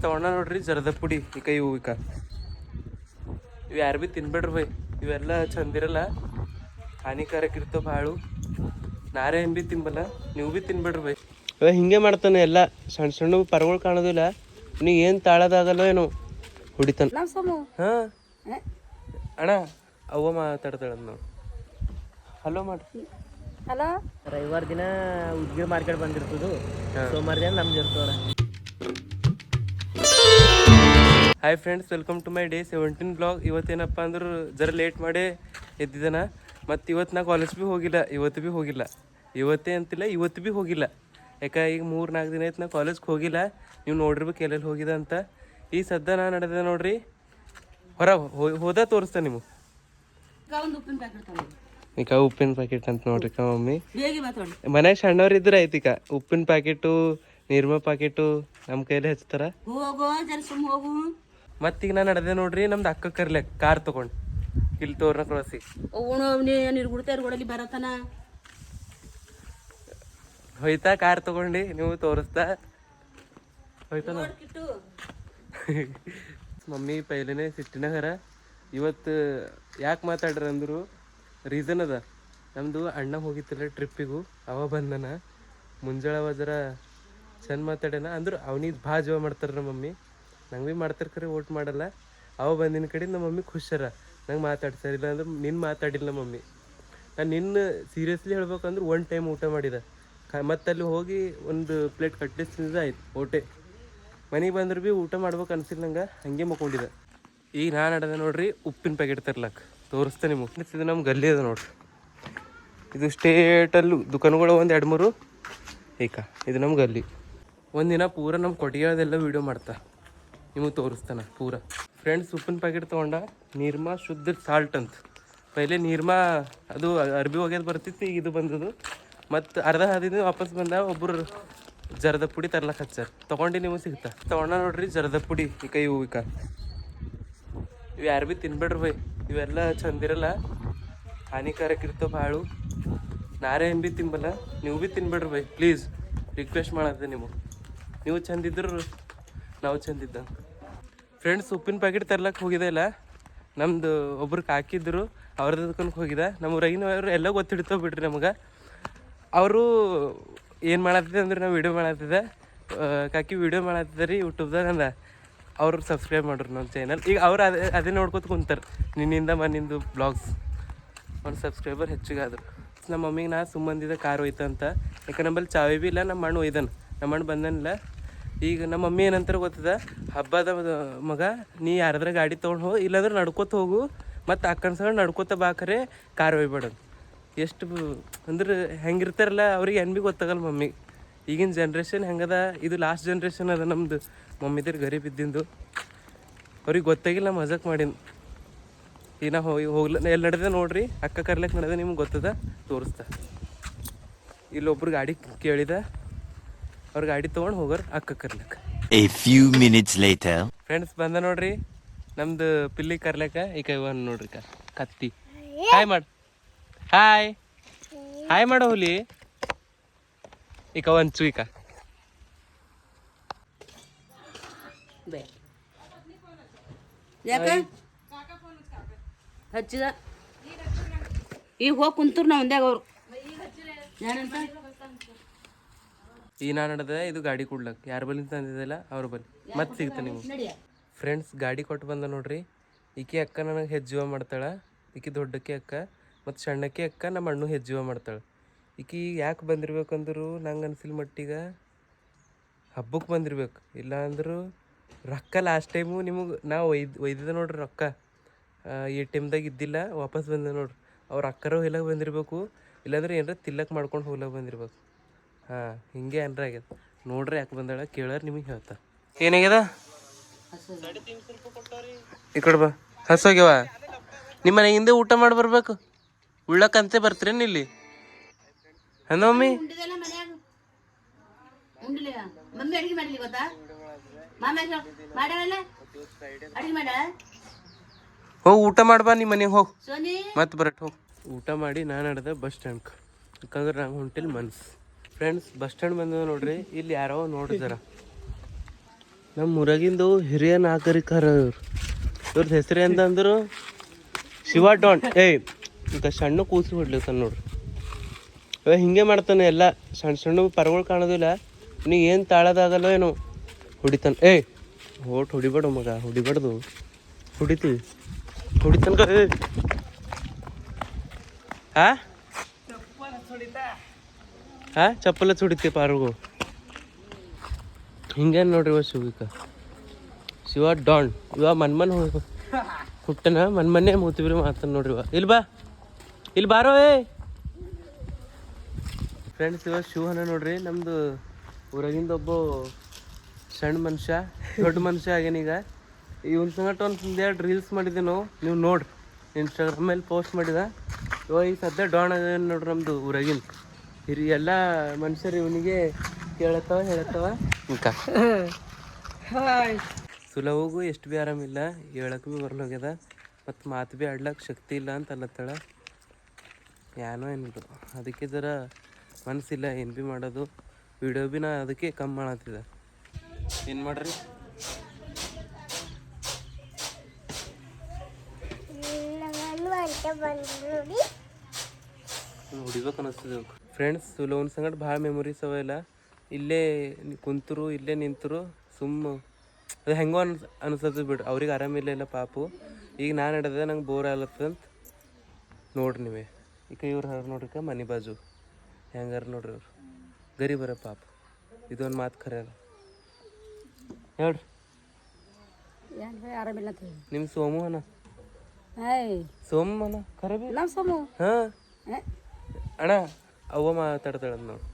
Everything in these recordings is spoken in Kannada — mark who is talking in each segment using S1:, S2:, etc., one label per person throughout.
S1: ತಗೊಂಡ ನೋಡ್ರಿ ಜರದ ಪುಡಿ ಇಕ ಇವು ಇವು ಯಾರು ಭೀ ತಿನ್ಬೇಡ್ರಿ ಬೈ, ಇವೆಲ್ಲ ಚಂದಿರಲ್ಲ, ಹಾನಿಕಾರಕ ಇರ್ತವೆ ಭಾಳು. ನಾರೇ ಏನು ಭೀ ತಿನ್ಬಲ್ಲ, ನೀವು ಭೀ ತಿನ್ಬೇಡ್ರಿ ಬೈ. ಇವಾಗ ಹಿಂಗೆ ಮಾಡ್ತಾನೆ ಎಲ್ಲ ಸಣ್ಣ ಸಣ್ಣ ಪರಗಳು ಕಾಣೋದಿಲ್ಲ, ನೀ ಏನು ತಾಳೋದಾಗಲ್ಲ ಏನು ಹೊಡಿತಾನೆ. ಹಾಂ ಅಣ್ಣ ಅವ್ವ ಮಾತಾಡ್ತಾಳೆ ನಾವು. ಹಲೋ ಮಾಡ್ರಿ.
S2: ಹಲೋ,
S3: ರವಿವಾರ ದಿನ ಉದ್ಗಿರ್ ಮಾರ್ಕೆಟ್ ಬಂದಿರ್ತದು, ಸೋಮವಾರ ದಿನ ನಮ್ದು ಇರ್ತದ.
S1: Hi friends, welcome to my day 17 blog. ಇವತ್ತೇನಪ್ಪ ಅಂದ್ರೆ ಜರ ಲೇಟ್ ಮಾಡೇ ಎದ್ದಿದ್ದಾನ. ಮತ್ತು ಇವತ್ತು ನಾ ಕಾಲೇಜ್ ಭೀ ಹೋಗಿಲ್ಲ, ಇವತ್ತೇ ಅಂತಿಲ್ಲ, ಇವತ್ತು ಭೀ ಹೋಗಿಲ್ಲ. ಯಾಕೆ ಈಗ 3-4 ದಿನ ಆಯ್ತು ನಾ ಕಾಲೇಜ್ಗೆ ಹೋಗಿಲ್ಲ. ನೀವು ನೋಡಿರ್ಬೇಕು ಎಲ್ಲೆಲ್ಲಿ ಹೋಗಿದ ಅಂತ. ಈ ಸದ್ದ ನಾ ನಡೆದ ನೋಡ್ರಿ, ಹೋದ ತೋರಿಸ್ತಾನೆ ನಿಮಗೆ. ಈಗ ಉಪ್ಪಿನ ಪ್ಯಾಕೆಟ್ ಅಂತ ನೋಡ್ರಿ ಮಮ್ಮಿ. ಮನ್ಯಾಗ ಸಣ್ಣವ್ರು ಇದ್ರೆ ಆಯ್ತು. ಉಪ್ಪಿನ ಪ್ಯಾಕೆಟು, ನೀರ್ಮ ಪ್ಯಾಕೆಟು ನಮ್ಮ ಕೈಲಿ ಹಚ್ತಾರ. ಮತ್ತೀಗ ನಾ ನಡೆದೆ ನೋಡ್ರಿ, ನಮ್ದು ಅಕ್ಕ ಕರ್ಲೆಕ್ ಕಾರ್ ತಗೊಂಡು ಇಲ್ಲಿ ತೋರ್ನ ಕಳಿಸಿ ಹೋಯ್ತಾ. ಕಾರ್ ತಗೊಂಡು ನೀವು ತೋರಿಸ್ತಾ ಹೋಯ್ತಾನ. ಮಮ್ಮಿ ಪೈಲೇನೆ ಸಿಟ್ಟಿನಾಗರ. ಇವತ್ತು ಯಾಕೆ ಮಾತಾಡ್ರಿ ಅಂದರು, ರೀಸನ್ ಅದ. ನಮ್ಮದು ಅಣ್ಣ ಹೋಗಿತ್ತಿಲ್ಲ ಟ್ರಿಪ್ಪಿಗೂ, ಅವ ಬಂದನ ಮುಂಜಾಳೆ ಜರ ಚಂದ ಮಾತಾಡ್ಯಾನ. ಅಂದ್ರೆ ಅವನಿಗೆ ಭಾಳ ಜೀವ ಮಾಡ್ತಾರೆ ನಮ್ಮ ಮಮ್ಮಿ, ನಂಗೆ ಭೀ ಮಾಡ್ತಾರೆ ಖರೆ ಓಟ್ ಮಾಡಲ್ಲ. ಅವ ಬಂದಿನ ಕಡೆ ನಮ್ಮ ಮಮ್ಮಿ ಖುಷರ, ನಂಗೆ ಮಾತಾಡ್ತಾರೆ. ಇಲ್ಲ ಅಂದ್ರೆ ನಿನ್ನ ಮಾತಾಡಿಲ್ಲ ನಮ್ಮ ಮಮ್ಮಿ. ನಾನು ನಿನ್ನ ಸೀರಿಯಸ್ಲಿ ಹೇಳ್ಬೇಕಂದ್ರೆ 1 ಟೈಮ್ ಊಟ ಮಾಡಿದ, ಮತ್ತು ಅಲ್ಲಿ ಹೋಗಿ ಒಂದು ಪ್ಲೇಟ್ ಕಟ್ಟಿ ತಿಂದಿದ್ದು ಆಯ್ತು ಓಟೆ. ಮನೆಗೆ ಬಂದ್ರೆ ಭೀ ಊಟ ಮಾಡ್ಬೇಕು ಅನ್ಸಿಲ್ಲ ನಂಗೆ, ಹಂಗೆ ಮಕ್ಕೊಂಡಿದ್ದೆ. ಈಗ ನಾನು ನಡೆದ ನೋಡ್ರಿ ಉಪ್ಪಿನ ಪ್ಯಾಕೆಟ್ ತರ್ಲಕ್ಕೆ ತೋರಿಸ್ತೇನೆ ನಿಮಗೆ. ಇದು ನಮ್ಮ ಗಲ್ಲಿ ಅದ ನೋಡ್ರಿ, ಇದು ಸ್ಟೇಟಲ್ಲೂ ದುಕಾನುಗಳು 1-2-3 ಏಕ. ಇದು ನಮ್ಮ ಗಲ್ಲಿ. ಒಂದಿನ ಪೂರ ನಮ್ಮ ಕೊಟ್ಟಿಗೆದೆಲ್ಲ ವೀಡಿಯೋ ಮಾಡ್ತಾ ನಿಮಗೆ ತೋರಿಸ್ತಾನೆ ಪೂರ. ಫ್ರೆಂಡ್ಸ್, ಉಪ್ಪಿನ ಪ್ಯಾಕೆಟ್ ತೊಗೊಂಡ ನೀರ್ಮಾ ಶುದ್ಧ ಸಾಲ್ಟ್ ಅಂತ. ಪೈಲೆ ನೀರ್ಮಾ ಅದು ಅರ್ಬಿ ಒಗೆದು ಬರ್ತಿತ್ತು, ಈಗ ಇದು ಬಂದದು. ಮತ್ತು ಅರ್ಧ ಹಾದಿನ ವಾಪಸ್ ಬಂದ ಒಬ್ಬರು ಜರದ ಪುಡಿ ತರ್ಲಕ್ಕೆ ಹಚ್ಚಾರ, ತೊಗೊಂಡು ನೀವು ಸಿಗ್ತಾ. ತೊಗೊಂಡ ನೋಡ್ರಿ ಜರದ ಪುಡಿ ಇಕ ಇವು ಯಾರು ಭೀ ತಿನ್ಬೇಡ್ರಿ ಬೈ, ಇವೆಲ್ಲ ಚಂದಿರಲ್ಲ, ಹಾನಿಕಾರಕ ಇರ್ತವೆ ಭಾಳು. ನಾರೇ ಏನು ಭೀ ತಿನ್ಬಲ್ಲ, ನೀವು ಭೀ ತಿನ್ಬೇಡ್ರಿ ಬೈ, ಪ್ಲೀಸ್ ರಿಕ್ವೆಸ್ಟ್ ಮಾಡತ್ತೆ ನಿಮಗೆ. ನೀವು ಚಂದಿದ್ರು ನಾವು ಚಂದಿದ್ದ. ಫ್ರೆಂಡ್ಸ್, ಉಪ್ಪಿನ ಪ್ಯಾಕೆಟ್ ತರ್ಲಕ್ಕೆ ಹೋಗಿದೆ ಇಲ್ಲ, ನಮ್ಮದು ಒಬ್ರು ಕಾಕಿದ್ರು, ಅವ್ರದ್ದು ದುಕಾನಕ್ಕೆ ಹೋಗಿದ್ದ. ನಮ್ಮ ಊರಾಗಿನವರು ಎಲ್ಲ ಗೊತ್ತಿಡ್ತಾವೆ ಬಿಡ್ರಿ ನಮಗೆ. ಅವರು ಏನು ಮಾಡತ್ತಿದೆ ಅಂದ್ರೆ ನಾವು ವೀಡಿಯೋ ಮಾಡತ್ತಿದ್ದೆ, ಕಾಕಿ ವೀಡಿಯೋ ಮಾಡತ್ತಿದ್ದೆ ರೀ ಯೂಟ್ಯೂಬ್ದಾಗ ಅಂದ. ಅವ್ರು ಸಬ್ಸ್ಕ್ರೈಬ್ ಮಾಡ್ರಿ ನಮ್ಮ ಚಾನಲ್. ಈಗ ಅವ್ರು ಅದೇ ನೋಡ್ಕೊತ ಕುಂತಾರೆ, ನಿನ್ನಿಂದ ಮನಿಂದು ಬ್ಲಾಗ್ಸ್. ಒಂದು ಸಬ್ಸ್ಕ್ರೈಬರ್ ಹೆಚ್ಚಿಗೆ ಆದ್ರು. ನಮ್ಮ ಮಮ್ಮಿಗೆ ನಾ ಸುಮ್ಮಂದಿದ್ದ ಕಾರ್ ಹೋಯ್ತಂತ. ಯಾಕೆ ನಮ್ಮಲ್ಲಿ ಚಾವಿ ಭೀ ಇಲ್ಲ, ನಮ್ಮ ಅಣ್ಣ ಒಯ್ದಾನ, ನಮ್ಮ ಅಣ್ಣ ಬಂದನಿಲ್ಲ. ಈಗ ನಮ್ಮ ಮಮ್ಮಿ ಏನಂತಾರೆ ಗೊತ್ತದ, ಹಬ್ಬದ ಮಗ ನೀ ಯಾರಾದ್ರ ಗಾಡಿ ತೊಗೊಂಡು ಹೋಗಿ, ಇಲ್ಲಾಂದ್ರೆ ನಡ್ಕೋತ ಹೋಗು, ಮತ್ತು ಅಕ್ಕನ ಸಹ ನಡ್ಕೋತ ಬಾಕರೆ ಕಾರ್ ಒಯ್ಬೇಡದು. ಎಷ್ಟು ಅಂದ್ರೆ ಹೆಂಗಿರ್ತಾರಲ್ಲ ಅವ್ರಿಗೆ ಏನು ಭೀ ಗೊತ್ತಾಗಲ್ಲ ಮಮ್ಮಿ. ಈಗಿನ ಜನ್ರೇಷನ್ ಹೆಂಗದ, ಇದು ಲಾಸ್ಟ್ ಜನ್ರೇಷನ್ ಅದ ನಮ್ಮದು ಮಮ್ಮಿದ್ರ ಗರೀಬ್ ಇದ್ದಿಂದು. ಅವ್ರಿಗೆ ಗೊತ್ತಾಗಿಲ್ಲ, ಮಜಾಕ್ ಮಾಡೀನಿ. ಈಗ ನಾ ಎಲ್ಲಿ ನಡೆದ ನೋಡ್ರಿ, ಅಕ್ಕ ಕರ್ಲಕ್ಕೆ ನಡೆದ, ನಿಮ್ಗೆ ಗೊತ್ತದ ತೋರಿಸ್ತಾ. ಇಲ್ಲೊಬ್ರು ಗಾಡಿ ಕೇಳಿದ, ಅವ್ರ ಗಾಡಿ ತೊಗೊಂಡು ಹೋಗೋರು ಅಕ್ಕ ಕರ್ಲಕ್ಕೆ. ಫ್ರೆಂಡ್ಸ್, ಬಂದ ನೋಡ್ರಿ ನಮ್ದು ಪಿಲ್ಲಿ ಕರ್ಲಕ್ಕ. ಈಗ ಇವನ್ ನೋಡ್ರಿ ಕತ್ತಿ. ಹಾಯ್ ಮಾಡು, ಹಾಯ್ ಮಾಡೋ ಹುಲಿ. ಈಗ ಒಂಚು ಈಗ
S2: ಹಚ್ಚಿದ ಈಗ ಹೋಗಿ ಕುಂತರು ನಾವು ಒಂದ್ಯಾಗ ಅವರು
S1: ಈ ನಾ ನಡೆದ. ಇದು ಗಾಡಿ ಕೊಡ್ಲಕ್ಕೆ ಯಾರ ಬಲ್ಲಿ ತಂದಿದ್ದಲ್ಲ ಅವ್ರ ಬಲ್ಲಿ ಮತ್ತೆ ಸಿಗ್ತ ನೀವು. ಫ್ರೆಂಡ್ಸ್, ಗಾಡಿ ಕೊಟ್ಟು ಬಂದ ನೋಡ್ರಿ. ಈಕಿ ಅಕ್ಕ ನನಗೆ ಹೆಜ್ಜುವ ಮಾಡ್ತಾಳೆ, ಈಕಿ ದೊಡ್ಡಕ್ಕೆ ಅಕ್ಕ, ಮತ್ತು ಸಣ್ಣಕ್ಕೆ ಅಕ್ಕ ನಮ್ಮ ಅಣ್ಣು ಹೆಜ್ಜುವ ಮಾಡ್ತಾಳೆ. ಈಕಿ ಯಾಕೆ ಬಂದಿರ್ಬೇಕಂದ್ರು ನಂಗೆ ಅನ್ಸಿಲ್ ಮಟ್ಟಿಗೆ ಹಬ್ಬಕ್ಕೆ ಬಂದಿರ್ಬೇಕು, ಇಲ್ಲ ಅಂದರು ರೊಕ್ಕ ಲಾಸ್ಟ್ ಟೈಮು ನಿಮಗೆ ನಾವು ಒಯ್ದಿದ್ದೆ ನೋಡ್ರಿ. ರೊಕ್ಕ ATMದಾಗ ಇದ್ದಿಲ್ಲ, ವಾಪಸ್ ಬಂದೆ ನೋಡ್ರಿ. ಅವ್ರು ಅಕ್ಕರ ಹೊಯ್ಲಾಗ ಬಂದಿರಬೇಕು, ಇಲ್ಲಾಂದ್ರೆ ಏನಾರ ತಿಲ್ಲಕ್ಕೆ ಮಾಡ್ಕೊಂಡು ಹೋಗ್ಲಾಗ ಬಂದಿರ್ಬೇಕು. ಹಾಂ, ಹಿಂಗೆ ಏನಾರ ಆಗ್ಯದ ನೋಡ್ರಿ. ಯಾಕೆ ಬಂದಾಳ ಕೇಳಾರ ನಿಮಗೆ ಹೇಳ್ತಾ. ಏನಾಗ್ಯದ ಈ ಕಡೆ ಬಾ. ಹಸೋಗ್ಯವ ನಿಮ್ಮ ಮನೆ ಹಿಂದೆ ಊಟ ಮಾಡಿ ಬರ್ಬೇಕು, ಉಳ್ಳಕ್ಕಂತೆ ಬರ್ತೀರೇನು ಇಲ್ಲಿ? ಹಂದ ಮಮ್ಮಿ ಹೋಗಿ ಊಟ ಮಾಡ್ಬಾ, ನಿಮ್ಮ ಮನೆಗೆ ಹೋಗಿ ಮತ್ತೆ ಬರಟ್ ಹೋಗಿ ಊಟ ಮಾಡಿ. ನಾನು ನಡೆದ ಬಸ್ ಸ್ಟ್ಯಾಂಡ್ಗೆ, ಯಾಕಂದ್ರೆ ನಂಗೆ ಹೊಂಟಿಲ್ಲ ಮನ್ಸು. ಫ್ರೆಂಡ್ಸ್, ಬಸ್ ಸ್ಟ್ಯಾಂಡ್ ಬಂದ ನೋಡ್ರಿ. ಇಲ್ಲಿ ಯಾರೋ ನೋಡಿದಾರ, ನಮ್ಮ ಊರಾಗಿಂದು ಹಿರಿಯ ನಾಗರಿಕರ ಇವ್ರದ್ದು ಹೆಸರು ಅಂತಂದ್ರು ಶಿವ ಡಾನ್. ಈಗ ಸಣ್ಣ ಕೂಸಿ ಹೊಡ್ಲಿರ್ತಾನೆ ನೋಡ್ರಿ. ಹಿಂಗೆ ಮಾಡ್ತಾನೆ ಎಲ್ಲ ಸಣ್ಣ ಸಣ್ಣ ಪರಗಳು ಕಾಣೋದಿಲ್ಲ. ನೀ ಏನು ತಾಳೋದಾಗಲ್ಲ ಏನು ಹೊಡಿತಾನೆ. ಹೊಡಿಬೇಡ ಮಗ, ಹೊಡಿಬಾರ್ದು. ಹೊಡಿತೀವಿ ಹೊಡಿತನ್ಕ. ಚಪ್ಪಲ ಹೊಡಿತೀವಿ ಪಾರ್ಗೂ. ಹಿಂಗೆ ನೋಡ್ರಿ ಶಿವ ಡಾನ್. ಮನ್ಮನ್ ಹುಟ್ಟನ ಮನ್ಮನ್ನೇ ಮೂತಿಬ್ರಿ ಮಾತಾನ ನೋಡ್ರಿ. ಇಲ್ಲಿ ಬಾರೋ. ಫ್ರೆಂಡ್ಸ್ ಶಿವ ಹನ ನೋಡ್ರಿ. ನಮ್ದು ಊರಾಗಿಂದ ಒಬ್ಬ ಸಣ್ಣ ಮನುಷ್ಯ ದೊಡ್ಡ ಮನುಷ್ಯ ಆಗ್ಯಾನೀಗ. ಇವನ್ ಸಂಗಟ ಒಂದು ರೀಲ್ಸ್ ಮಾಡಿದ್ದೆ ನೀವು ನೋಡ್ರಿ. ಇನ್ಸ್ಟಾಗ್ರಾಮ್ ಮೇಲೆ ಪೋಸ್ಟ್ ಮಾಡಿದ. ಈಗ ಸದ್ಯ ಡಾನ್ ಅದೇನು ನೋಡ್ರಿ ನಮ್ದು ಊರಾಗಿಂದ. ಎಲ್ಲ ಮನುಷ್ಯರು ಇವನಿಗೆ ಕೇಳತ್ತವ ಹೇಳತ್ತವ. ಸುಲಭಗೂ ಎಷ್ಟು ಭೀ ಆರಾಮಿಲ್ಲ, ಹೇಳಕ್ಕೆ ಭೀ ಬರ್ಲೋಗ್ಯದ, ಮತ್ತು ಮಾತು ಭೀ ಆಡ್ಲಕ್ಕೆ ಶಕ್ತಿ ಇಲ್ಲ ಅಂತ ಅಲ್ಲತ್ತಳ. ಏನೋ ಏನಿದು ಅದಕ್ಕೆ ಜರ ಮನಸ್ಸಿಲ್ಲ ಏನು ಭೀ ಮಾಡೋದು. ವಿಡಿಯೋ ಭೀ ನಾ ಅದಕ್ಕೆ ಕಮ್ಮಿ ಮಾಡತ್ತಿದ್ದೆ. ಏನು ಮಾಡ್ರಿ ಹೊಡಿಬೇಕು ಅನ್ನಿಸ್ತದೆ ಫ್ರೆಂಡ್ಸ್. ಸುಲೋನ್ ಸಂಗಡ ಭಾಳ ಮೆಮೊರೀಸ್ ಅವೆಲ್ಲ. ಇಲ್ಲೇ ಕುಂತರು ಇಲ್ಲೇ ನಿಂತರು ಅದು ಹೆಂಗೋ ಅನ್ಸತ್ತೆ ಬಿಡ್ರಿ. ಅವ್ರಿಗೆ ಆರಾಮಿಲ್ಲ ಇಲ್ಲ ಪಾಪು. ಈಗ ನಾನು ಹಿಡ್ದೆ ನಂಗೆ ಬೋರ್ ಆಗ್ಲತ್ತಂತ ನೋಡ್ರಿ ನೀವೇ. ಈಗ ಇವ್ರು ಹರ ನೋಡ್ರಿಕ ಮನೆ ಬಾಜು ಹೆಂಗಾರ ನೋಡ್ರಿ. ಅವ್ರು ಗರೀಬರ ಪಾಪ. ಇದೊಂದು ಮಾತು ಖರೆ ಅಲ್ಲ ಹೇಳ್ರಿ.
S2: ಆರಾಮಿಲ್ಲ
S1: ನಿಮ್ಮ ಸೋಮು ಅಣ್ಣ ಸೋಮನ ಖರೆ ಬಿ
S2: ನಮ್ಮ ಸೋಮು.
S1: ಹಾಂ ಅಣ್ಣ ಅವ್ವ ಮಾತಾಡ್ತಾಳಂತ ನೋಡಿ.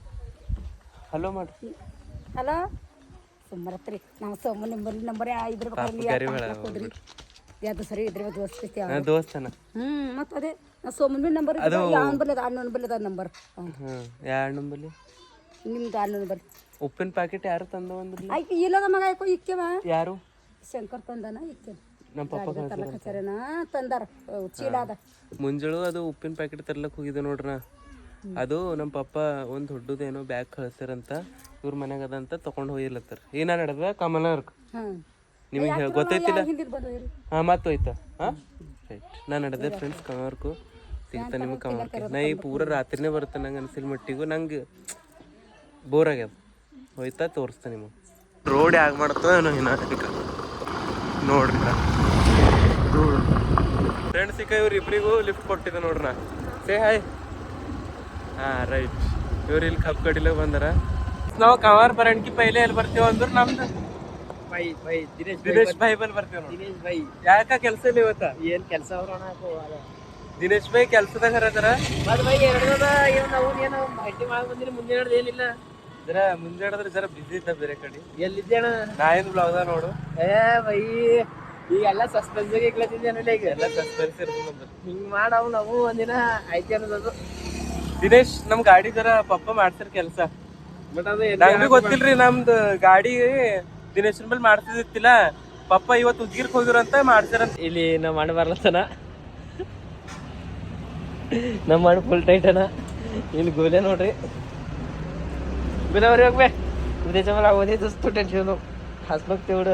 S1: ಹಲೋ ಮಾಡ್ರಿ.
S2: ಹಲೋ ಸುಮ್ಮರತ್ರಿ. ನಾವು ಸೋಮು ನಂಬರ್ ಯಾವ್ದು ಸರಿ ಇದ್ರೆ
S1: ದೋಸ್ತನ.
S2: ಮತ್ತೆ ಅದೇ ಸೋಮನ್ ಬಿ ನಂಬರ್ ಯಾವನ್ ಬಲ್ಲದ ಅಣ್ಣನ ಬಲ್ಲದ ನಂಬರ್.
S1: ಯಾವ ನಂಬಲ್ಲಿ
S2: ನಿಮ್ದು ಅಣ್ಣನ ಬಲ್ಲಿ
S1: ಉಪ್ಪಿನ ಪ್ಯಾಕೆಟ್ ಯಾರು ತಂದ ಒಂದ್ರಿ?
S2: ಆಯ್ತು ಇಲ್ಲದ ಮಗ ಆಯ್ಕೋ ಇಕ್ಕೆವ.
S1: ಯಾರು?
S2: ಶಂಕರ್ ತಂದನ ಇಕ್ಕೆ.
S1: ನಮ್ಮ ಪಪ್ಪ
S2: ತಂದಾರ ಚೀಲ ಅದ.
S1: ಮುಂಜಾಳು ಅದು ಉಪ್ಪಿನ ಪ್ಯಾಕೆಟ್ ತರ್ಲಕ್ಕೆ ಹೋಗಿದ್ದೆ ನೋಡ್ರ. ಅದು ನಮ್ಮ ಪಪ್ಪ ಒಂದು ದೊಡ್ಡದೇನೋ ಬ್ಯಾಗ್ ಕಳಿಸ್ತಾರಂತ. ಇವ್ರ ಮನ್ಯಾಗ ಅದಂತ ತೊಗೊಂಡು ಹೋಗಿಲ್ಲತ್ತಾರ. ಏನ ನಡೆದ ಕಮಲರ್ಕ್ ನಿಮಗೆ ಗೊತ್ತೈತಿಲ್ಲ? ಹಾಂ ಮತ್ತೆ ಹೋಯ್ತಾ? ಹಾಂ ರೈಟ್. ನಾನು ನಡೆದೆ ಫ್ರೆಂಡ್ಸ್ ಕಮರ್ಕು ಸಿಗ್ತಾ ನಿಮಗೆ ಕಮರ್ಕ್. ನಾ ಈ ಪೂರ ರಾತ್ರಿನೇ ಬರುತ್ತೆ ನಂಗೆ ಅನ್ಸಿಲ್ ಮಟ್ಟಿಗೂ. ನಂಗೆ ಬೋರ್ ಆಗ್ಯದ. ಹೋಯ್ತಾ ತೋರಿಸ್ತಾ ನಿಮಗೆ. ರೋಡ್ ಯಾಕೆ ಮಾಡ್ತೋ ಏನೋ ಇನ್ನ ನೋಡ್ರಿ ಫ್ರೆಂಡ್ಸ್. ಈಗ ಇವ್ರು ಇಬ್ಬರಿಗೂ ಲಿಫ್ಟ್ ಕೊಟ್ಟಿದ್ದೆ ನೋಡ್ರಿ. ನಾ ಸೇ ಹಾಯ್. ಹಾಂ ರೈಟ್. ಇವ್ರು ಇಲ್ಲಿ ಕಪ್ ಕಡಿಲಿಗೆ ಬಂದಾರ. ನಾವು ಕವಾರ್ ಬರಣ್ಕಿ ಪೈಲೆ ಎಲ್ಲಿ ಬರ್ತೀವಿ ಅಂದ್ರೆ ನಮ್ದು ದಿನೇಶ್ ಭಾಯ್ ಬಲ್ ಬರ್ತೀವಿ. ದಿನೇಶ್ ಭಾಯ್ ಯಾಕ ಕೆಲಸ ಇಲ್ಲ ಇವತ್ತ? ಏನ್ ಕೆಲಸ ಅವ್ರ ದಿನೇಶ್ ಭಾಯ್ ಕೆಲ್ಸದಾಗ ಹರದಾರ. ಮುಂಜಾನೆ ಏನಿಲ್ಲ ಜರ ಮುಂಜಾನೆ ಜರ ಬಿಸಿ ಇದ್ದ ಬೇರೆ ಕಡೆ. ಎಲ್ಲಿದ್ದೇಣ? ನಾ ಏನು ಬ್ಲಾಗ್ದಾಗ ನೋಡು. ಈಗೆಲ್ಲ ಸಸ್ಪೆನ್ಸ್ ಇಕ್ಲತ್ತಿದ್ದೇನೆ. ಈಗ ಎಲ್ಲ ಸಸ್ಪೆನ್ಸ್ ಇರ್ತದೆ. ಹಿಂಗ್ ಮಾಡವ್ ನಾವು ಒಂದಿನ ಐತಿ ಅನ್ನೋದು. ದಿನೇಶ್ ನಮ್ ಗಾಡಿ ಜರ ಪಪ್ಪ ಮಾಡ್ತಾರ ಕೆಲಸ. ಬಟ್ ಅದು ನಂಗೆ ಗೊತ್ತಿಲ್ರಿ. ನಮ್ದು ಗಾಡಿ ದಿನೇಶನ್ ಬಲ್ ಮಾಡ್ತಿದ್ದಿಲ್ಲ. ಪಪ್ಪ ಇವತ್ತು ಉದ್ಗಿರ್ಕ್ ಹೋಗಿರಂತ ಮಾಡ್ತಾರಂತ. ಇಲ್ಲಿ ನಮ್ಮ ಅಣ್ಣ ಬರ್ಲತ್ತನ. ನಮ್ಮ ಅಣ್ಣ ಫುಲ್ ಟೈಟ್ ಅನ. ಇಲ್ಲಿ ಗೋಲೆ ನೋಡ್ರಿ. ಗುಲಾಬರಿ ಹೋಗ್ಬೇ ಉದ್ದೇಶ ಮೇಲೆ ಆಗೋದೇ ದೋಸ್ತು ಟೆನ್ಷನು ಹಸ್ಬೇಕು ತೆವಡು.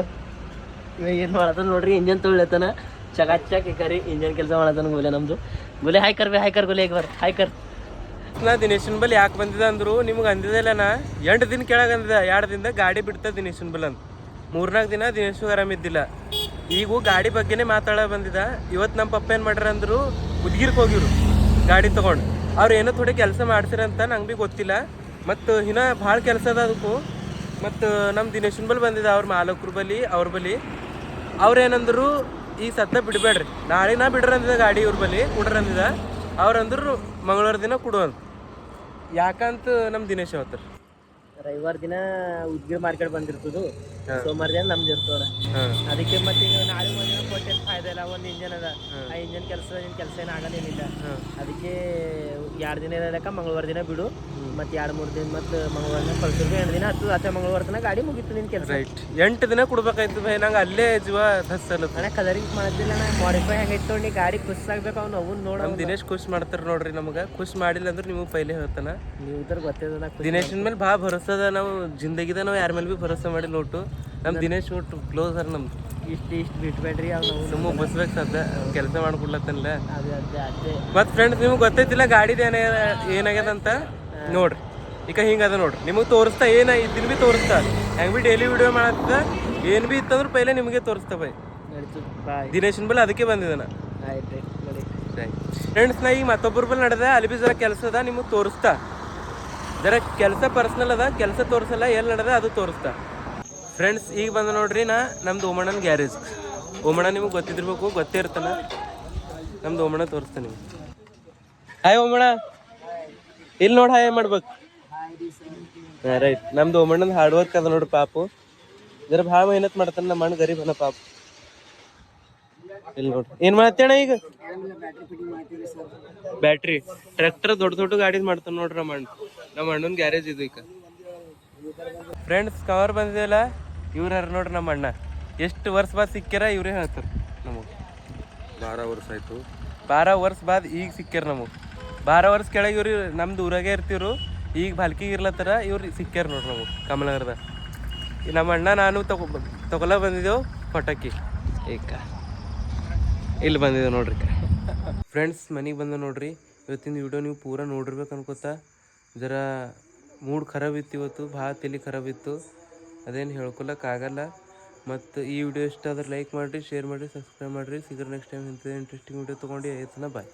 S1: ಇವಾಗ ಏನು ಮಾಡತ್ತ ನೋಡ್ರಿ. ಇಂಜನ್ ತೊಗೊಳತನ ಚಕಾಚಕ್ ಕರಿ ಇಂಜನ್ ಕೆಲಸ ಮಾಡತ್ತಾನ ಗೋಲೆ ನಮ್ದು. ಗೋಲೆ ಹಾಯ್ ಕರ್ ಗೋಲೆ ಈಗ ಬರ್ ಹಾಯ್ ಕರ್. ನಾ ದಿನೇಶನ್ ಬಲ್ ಯಾಕೆ ಬಂದಿದೆ ಅಂದ್ರು ನಿಮ್ಗೆ ಅಂದಿದ್ದಲ್ಲ. ನಾ 8 ದಿನ ಕೆಳಗೆ ಅಂದಿದ್ದ. 2 ದಿನದಾಗ ಗಾಡಿ ಬಿಡ್ತದೆ ದಿನೇಶನ್ ಬಲ್ ಅಂತ. 3-4 ದಿನ ದಿನೇಶ್ ಆರಾಮಿದ್ದಿಲ್ಲ. ಈಗೂ ಗಾಡಿ ಬಗ್ಗೆನೇ ಮಾತಾಡ ಬಂದಿದ್ದ. ಇವತ್ತು ನಮ್ಮ ಪಪ್ಪ ಏನು ಮಾಡ್ಯಾರ ಅಂದ್ರು ಉದ್ಗಿರ್ಕ್ ಹೋಗಿರು ಗಾಡಿ ತೊಗೊಂಡು. ಅವ್ರು ಏನೋ ಥೋಡೆ ಕೆಲಸ ಮಾಡ್ಸಿರಂತ ನಂಗೆ ಭೀ ಗೊತ್ತಿಲ್ಲ. ಮತ್ತು ಇನ್ನೂ ಭಾಳ ಕೆಲಸ ಅದ ಅದಕ್ಕೂ. ಮತ್ತು ನಮ್ಮ ದಿನೇಶನ್ ಬಲ್ ಬಂದಿದ್ದ ಅವ್ರ ಮಾಲಕರು ಬಲಿ ಅವ್ರ ಬಲಿ. ಅವ್ರೇನಂದ್ರು ಈ ಸದ್ದ ಬಿಡಬೇಡ್ರಿ, ನಾಳೆ ನಾ ಬಿಡ್ರಿ ಅಂದಿದ್ದ ಗಾಡಿ ಇವ್ರ ಬಲಿ ಕೊಡ್ರಿ ಅಂದಿದ್ದ. ಅವ್ರಂದ್ರು ಮಂಗಳವಾರ ದಿನ ಕೊಡು ಅಂತ. ಯಾಕಂತ ನಮ್ಮ ದಿನೇಶ್ ಅವತ್ತರ
S3: ರವಿವಾರ ದಿನ ಉದ್ಗಿರ್ ಮಾರ್ಕೆಟ್ ಬಂದಿರ್ತದು. ಸೋಮವಾರ ದಿನ ನಮ್ದು ಇರ್ತದ. ಅದಕ್ಕೆ ಮತ್ತೆ ಈಗ ನಾಳೆ ಒಂದಿನ ಕೊಟ್ಟೇನು ಫಾಯ್ದೆ ಇಲ್ಲ. ಒಂದು ಇಂಜನ್ ಅದ. ಆ ಇಂಜನ್ ಕೆಲಸ ಏನು ಆಗಲೇನಿಲ್ಲ. ಅದಕ್ಕೆ 2 ದಿನ ಇರಲಕ್ಕ ಮಂಗಳವಾರ ದಿನ ಬಿಡು. ಮತ್ತೆ 2-3 ದಿನ ಮತ್ತೆ ಮಂಗಳವಾರ ದಿನ ಕಳ್ಸಿರ್ಬೇಕು. 2 ದಿನ ಹತ್ತು ಅತ್ತೆ ಮಂಗಳವಾರ ದಿನ ಗಾಡಿ ಮುಗಿತು ನಿನ್ ಕೆಲಸ.
S1: ರೈಟ್. 8 ದಿನ ಕೊಡ್ಬೇಕಾಯ್ತು ಭಯ. ನಂಗೆ ಅಲ್ಲೇ ಜೀವ ಹಸಲ್ಲ.
S3: ನನಗೆ ಕಲರಿಂಗ್ ಮಾಡ್ತಿಲ್ಲ. ನಾ ಮಾಡಿಫೈ ಹೆಂಗೈತೆ ನೋಡಿ ಗಾಡಿ ಖುಷಿ ಆಗ್ಬೇಕು. ಅವ್ನು ಅವ್ನು ನೋಡ.
S1: ನಮ್ಮ ದಿನೇಶ್ ಖುಷಿ ಮಾಡ್ತಾರೆ ನೋಡ್ರಿ. ನಮಗೆ ಖುಷಿ ಮಾಡಿಲ್ಲ ಅಂದ್ರೆ ನಿಮಗೆ ಪೈಲೆ ಹೇಳ್ತಾನ.
S3: ನೀವು ಇದ್ರ ಗೊತ್ತಿದ
S1: ದಿನೇಶನ್ ಮೇಲೆ ಭಾಳ ಭರೋಸೆ ಅದ. ನಾವು ಜಿಂದಗಿದ ನಾವು ಯಾರ ಮೇಲೆ ಭೀ ಭರೋಸೆ ಮಾಡಿಲ್ಲ ಒಟ್ಟು. ನಮ್ಮ ದಿನೇಶ್ ಒಟ್ಟು ಕ್ಲೋಸ್ ಅರ ನಮ್ದು.
S3: ಇಷ್ಟು ಬಿಟ್ಬೇಡ್ರಿ ಅವ್ನು
S1: ಸುಮ್ಮ ಬಸ್ಬೇಕು ಸದ್ದ ಕೆಲಸ ಮಾಡ್ಕೊಡ್ಲತ್ತನಲ್ಲ.
S3: ಅದೇ ಅದೇ ಅದೇ
S1: ಮತ್ತು ಫ್ರೆಂಡ್ಸ್ ನಿಮ್ಗೆ ಗೊತ್ತೈತಿಲ್ಲ ಗಾಡಿದು ಏನಾಗ್ಯದ ಅಂತ ನೋಡ್ರಿ. ಈಗ ಹಿಂಗದ ನೋಡ್ರಿ, ನಿಮಗೆ ತೋರಿಸ್ತಾ ಏನು ಇದನ್ನ ಭೀ ತೋರಿಸ್ತಾ ಹೆಂಗೆ ಭೀ ಡೈಲಿ ವಿಡಿಯೋ ಮಾಡತ್ತ ಏನು ಭೀ ಇತ್ತಂದ್ರೆ ಪೈಲೆ ನಿಮಗೆ ತೋರಿಸ್ತಾ ಬೈ.
S3: ನಡೀತು ಬಾಯ್.
S1: ದಿನೇಶನ್ ಬಲ್ಲ ಅದಕ್ಕೆ ಬಂದಿದ್ದಾನ.
S3: ಆಯ್ತು ನೋಡಿ
S1: ಫ್ರೆಂಡ್ಸ್ ನಾ ಈಗ ಮತ್ತೊಬ್ಬರ ಬಲ್ಲಿ ನಡೆದ ಅಲ್ಲಿ ಭೀ ಜರ ಕೆಲಸ ಅದ ನಿಮಗೆ ತೋರಿಸ್ತಾ. ಜರ ಕೆಲಸ ಪರ್ಸ್ನಲ್ ಅದ, ಕೆಲಸ ತೋರಿಸಲ್ಲ, ಎಲ್ಲಿ ನಡೆದ ಅದು ತೋರಿಸ್ತಾ. ಫ್ರೆಂಡ್ಸ್ ಈಗ ಬಂದ ನೋಡ್ರಿ ನಮ್ದು ಓಮಣ್ಣನ ಗ್ಯಾರೇಜ್. ಓಮಣ್ಣ ನಿಮಗೆ ಗೊತ್ತಿದ್ದಿರ್ಬೇಕು, ಗೊತ್ತೇ ಇರ್ತಾನೆ. ನಮ್ದು ಓಮಣ್ಣ ತೋರಿಸ್ತಾನೆ ನಿಮ್ಗೆ. ಹಾಯ್ ಓಮಣ್ಣ, ಇಲ್ಲಿ ನೋಡಿ ಹಾಯ್ ಮಾಡ್ಬೇಕು. ಹಾಂ ರೈಟ್, ನಮ್ದು ಓಮಣ್ಣನ ಹಾರ್ಡ್ ವರ್ಕ್ ಅದ ನೋಡ್ರಿ ಪಾಪು. ಜರ ಭಾಳ ಮೆಹನತ್ ಮಾಡ್ತಾನೆ ನಮ್ಮ ಅಣ್ಣ, ಗರೀಬ್ ಅನ್ನ ಪಾಪ. ಇಲ್ಲಿ ನೋಡ್ರಿ ಏನು ಮಾಡ್ತೇಣ ಈಗ? ಬ್ಯಾಟ್ರಿ ಟ್ರ್ಯಾಕ್ಟರ್ ದೊಡ್ಡ ಗಾಡಿ ಮಾಡ್ತಾನೆ ನೋಡ್ರಿ ನಮ್ಮ ಅಣ್ಣನ ಗ್ಯಾರೇಜ್ ಇದು. ಈಗ ಫ್ರೆಂಡ್ಸ್ ಕವರ್ ಬಂದಿದೆಯಲ್ಲ, ಇವ್ರು ಯಾರು ನೋಡ್ರಿ ನಮ್ಮ ಅಣ್ಣ. ಎಷ್ಟು ವರ್ಷ ಬಾದ್ ಸಿಕ್ಕ್ಯಾರ ಇವ್ರೇ ಹೇಳ್ತಾರೆ ನಮಗೆ.
S4: 12 ವರ್ಷ ಆಯಿತು.
S1: 12 ವರ್ಷ ಬಾದ್ ಈಗ ಸಿಕ್ಕ್ಯಾರ ನಮಗೆ. 12 ವರ್ಷ ಕೆಳಗೆ ಇವ್ರು ನಮ್ದು ಊರಾಗೆ ಇರ್ತಿವ್ರು, ಈಗ ಭಾಲ್ಕಿಗೆ ಇರ್ಲತ್ತಾರ. ಇವ್ರು ಸಿಕ್ಕ್ಯಾರ ನೋಡ್ರಿ ನಮಗೆ ಕಮಲನಗರದ. ನಮ್ಮ ಅಣ್ಣ ನಾನು ತಗೊಲ್ಲ ಬಂದಿದ್ದೆವು ಪಟಾಕಿ. ಈಗ ಇಲ್ಲಿ ಬಂದಿದೆ ನೋಡ್ರಿ. ಫ್ರೆಂಡ್ಸ್ ಮನೆಗೆ ಬಂದ ನೋಡ್ರಿ. ಇವತ್ತಿನ ವಿಡಿಯೋ ನೀವು ಪೂರ ನೋಡಿರ್ಬೇಕು ಅನ್ಕೋತಾ. ಜರ ಮೂಡ್ ಖರಾಬ್ ಇತ್ತು ಇವತ್ತು, ಭಾಳ ತಲೆ ಖರಾಬ್ ಇತ್ತು, ಅದೇನು ಹೇಳ್ಕೊಳಕ್ಕಾಗಲ್ಲ. ಮತ್ತು ಈ ವಿಡಿಯೋ ಇಷ್ಟ ಆದ್ರೆ ಲೈಕ್ ಮಾಡಿರಿ, ಶೇರ್ ಮಾಡಿರಿ, ಸಬ್ಸ್ಕ್ರೈಬ್ ಮಾಡಿರಿ. ಸಿಗೋರು ನೆಕ್ಸ್ಟ್ ಟೈಮ್ ಇಂಥದ್ದು ಇಂಟ್ರೆಸ್ಟಿಂಗ್ ವಿಡಿಯೋ ತೊಗೊಂಡು ಆಯ್ತನ. ಬಾಯ್.